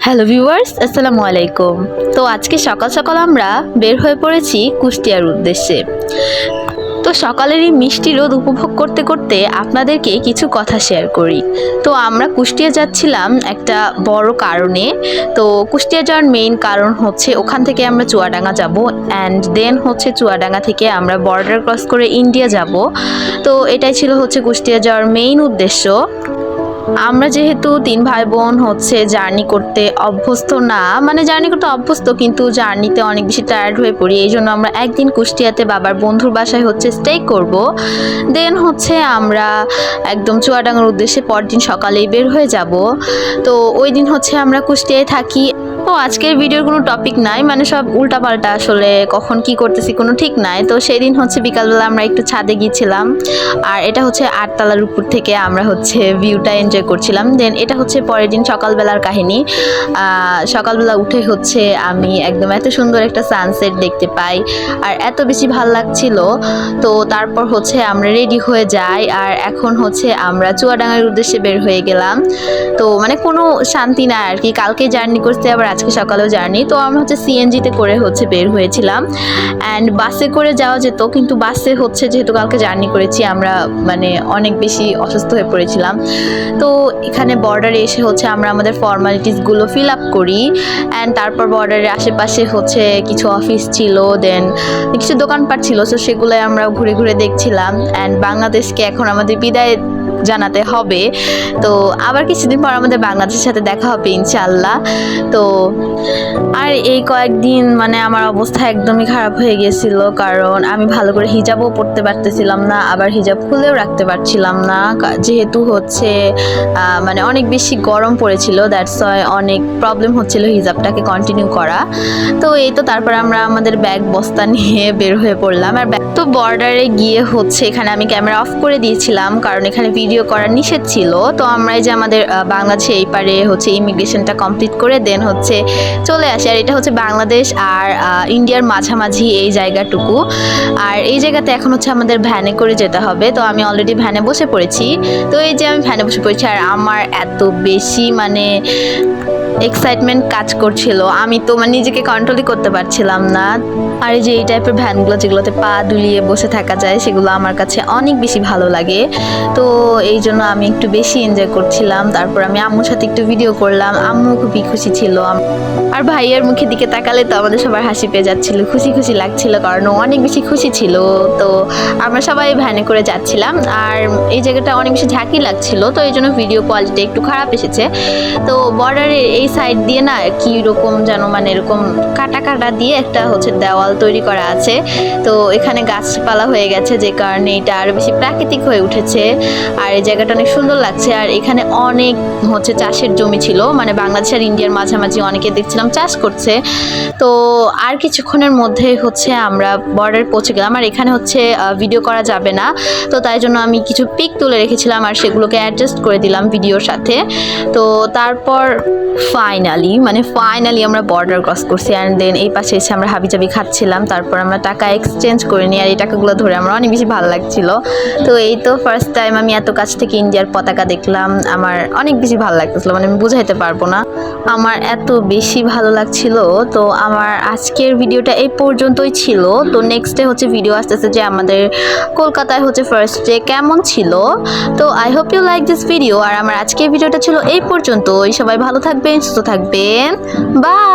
Hello viewers, আসসালামু আলাইকুম। তো আজকে সকাল সকাল আমরা বের হয়ে পড়েছি কুষ্টিয়ার উদ্দেশ্যে। তো সকালের এই মিষ্টি রোদ উপভোগ করতে করতে আপনাদেরকে কিছু কথা শেয়ার করি। তো আমরা কুষ্টিয়া যাচ্ছিলাম একটা বড় কারণে। তো কুষ্টিয়া যাওয়ার মেইন কারণ হচ্ছে ওখান থেকে আমরা চুয়াডাঙ্গা যাব, অ্যান্ড দেন হচ্ছে চুয়াডাঙ্গা থেকে আমরা বর্ডার ক্রস করে ইন্ডিয়া যাব। তো এটাই ছিল হচ্ছে কুষ্টিয়া যাওয়ার মেইন উদ্দেশ্য। আমরা যেহেতু তিন ভাই বোন হচ্ছে জার্নি করতে অভ্যস্ত না, মানে জার্নি করতে অভ্যস্ত কিন্তু জার্নিতে অনেক বেশি টায়ার্ড হয়ে পড়ি। এই জন্য আমরা একদিন কুষ্টিয়াতে বাবার বন্ধুর বাসায় হচ্ছে স্টে করব, দেন হচ্ছে আমরা একদম চুয়াডাঙ্গার উদ্দেশ্যে পরদিন সকালেই বের হয়ে যাব। তো ওই দিন হচ্ছে আমরা কুষ্টিয়ায় থাকি। তো আজকের ভিডিওর কোনো টপিক নাই, মানে সব উল্টাপাল্টা, আসলে কখন কি করতেছি কোনো ঠিক নাই। তো সেই দিন হচ্ছে বিকালবেলা আমরা একটু ছাদে গিয়েছিলাম, আর এটা হচ্ছে আটতলার উপর থেকে আমরা হচ্ছে ভিউটা এনজয় করছিলাম। দেন এটা হচ্ছে পরের দিন সকালবেলার কাহিনী। সকালবেলা উঠে হচ্ছে আমি একদম এত সুন্দর একটা সানসেট দেখতে পাই, আর এত বেশি ভালো লাগছিল। তো তারপর হচ্ছে আমরা রেডি হয়ে যাই, আর এখন হচ্ছে আমরা চুয়াডাঙ্গার উদ্দেশ্যে বের হয়ে গেলাম। তো মানে কোনো শান্তি নাই আর কি, কালকে জার্নি করতে আবার আজকে সকালেও জার্নি। তো আমরা হচ্ছে সিএনজিতে করে হচ্ছে বের হয়েছিলাম, অ্যান্ড বাসে করে যাওয়া যেত, কিন্তু বাসে হচ্ছে যেহেতু কালকে জার্নি করেছি আমরা, মানে অনেক বেশি অসুস্থ হয়ে পড়েছিলাম। তো এখানে বর্ডারে এসে হচ্ছে আমরা আমাদের ফর্মালিটিসগুলো ফিল আপ করি, অ্যান্ড তারপর বর্ডারের আশেপাশে হচ্ছে কিছু অফিস ছিল, দেন কিছু দোকানপাট ছিল, তো সেগুলোই আমরা ঘুরে ঘুরে দেখছিলাম। অ্যান্ড বাংলাদেশকে এখন আমাদের বিদায় জানাতে হবে। তো আবার কিছুদিন পর আমাদের বাংলাদেশের সাথে দেখা হবে ইনশাআল্লাহ। তো আর এই কয়েকদিন মানে আমার অবস্থা একদমই খারাপ হয়ে গেছিল, কারণ আমি ভালো করে হিজাবও পরতে পারতেছিলাম না, আবার হিজাব খুলেও রাখতে পারছিলাম না, যেহেতু হচ্ছে মানে অনেক বেশি গরম পড়েছিল। দ্যাটস ওয়াই অনেক প্রবলেম হচ্ছিল হিজাবটাকে কন্টিনিউ করা। তো এই তো তারপর আমরা আমাদের ব্যাগ বস্তা নিয়ে বের হয়ে পড়লাম। আর তো বর্ডারে গিয়ে হচ্ছে এখানে আমি ক্যামেরা অফ করে দিয়েছিলাম, কারণ এখানে ভিডিও করা নিষেধ ছিল। তো আমরা এই যে আমাদের বাংলাদেশে এই পারে হচ্ছে ইমিগ্রেশনটা কমপ্লিট করে দেন হচ্ছে চলে আসি। আর এটা হচ্ছে বাংলাদেশ আর ইন্ডিয়ার মাঝামাঝি এই জায়গাটুকু, আর এই জায়গাতে এখন হচ্ছে আমাদের ভ্যানে করে যেতে হবে। তো আমি অলরেডি ভ্যানে বসে পড়েছি। তো এই যে আমি ভ্যানে বসে পড়েছি, আর আমার এত বেশি মানে এক্সাইটমেন্ট কাজ করছিল, আমি তো মানে নিজেকে কন্ট্রোলই করতে পারছিলাম না। আর এই যে এই টাইপের ভ্যানগুলো যেগুলোতে পা দুলিয়ে বসে থাকা যায়, সেগুলো আমার কাছে অনেক বেশি ভালো লাগে। তো এই জন্য আমি একটু বেশি এনজয় করছিলাম। তারপর আমি আম্মুর সাথে একটু ভিডিও করলাম, আম্মু খুবই খুশি ছিল। আর ভাইয়ের মুখের দিকে তাকালে তো আমাদের সবার হাসি পেয়ে যাচ্ছিল, খুশি খুশি লাগছিল, কারণ ও অনেক বেশি খুশি ছিল। তো আমরা সবাই ভ্যানে করে যাচ্ছিলাম, আর এই জায়গাটা অনেক বেশি ঝাঁকি লাগছিল, তো এই জন্য ভিডিও কোয়ালিটি একটু খারাপ এসেছে। তো বর্ডারের এই সাইড দিয়ে না কি রকম যেন মানে এরকম কাটা কাটা দিয়ে একটা হচ্ছে দেওয়াল তৈরি করা আছে। তো এখানে গাছপালা হয়ে গেছে, যে কারণে এটা আরো বেশি প্রাকৃতিক হয়ে উঠেছে, আর এই জায়গাটা অনেক সুন্দর লাগছে। আর এখানে অনেক হচ্ছে চাষের জমি ছিল, মানে বাংলাদেশ আর ইন্ডিয়ার মাঝামাঝি অনেকে দেখছিলাম চাষ করছে। তো আর কিছুক্ষণের মধ্যে হচ্ছে আমরা বর্ডারে পৌঁছে গেলাম। আর এখানে হচ্ছে ভিডিও করা যাবে না, তো তাই জন্য আমি কিছু পিক তুলে রেখেছিলাম, আর সেগুলোকে অ্যাডজাস্ট করে দিলাম ভিডিওর সাথে। তো তারপর ফাইনালি আমরা বর্ডার ক্রস করছি, অ্যান্ড দেন এই পাশে এসে আমরা হাবিজাবি খাচ্ছিলাম। তারপর আমরা টাকা এক্সচেঞ্জ করে নিই, আর এই টাকাগুলো ধরে আমার অনেক বেশি ভালো লাগছিল। তো এই তো ফার্স্ট টাইম আমি এত কাছ থেকে ইন্ডিয়ার পতাকা দেখলাম, আমার অনেক বেশি ভালো লাগতেছিল, মানে আমি বুঝাইতে পারবো না, আমার এত বেশি ভালো লাগছিল। তো আমার আজকের ভিডিওটা এই পর্যন্তই ছিল। তো নেক্সট ডে হচ্ছে ভিডিও আসতেছে যে আমাদের কলকাতায় হচ্ছে ফার্স্ট ডে কেমন ছিল। তো I hope you like this video. আর আমার আজকের ভিডিওটা ছিল এই পর্যন্তই। সবাই ভালো থাকবেন, সুস্থ থাকবেন, বাই।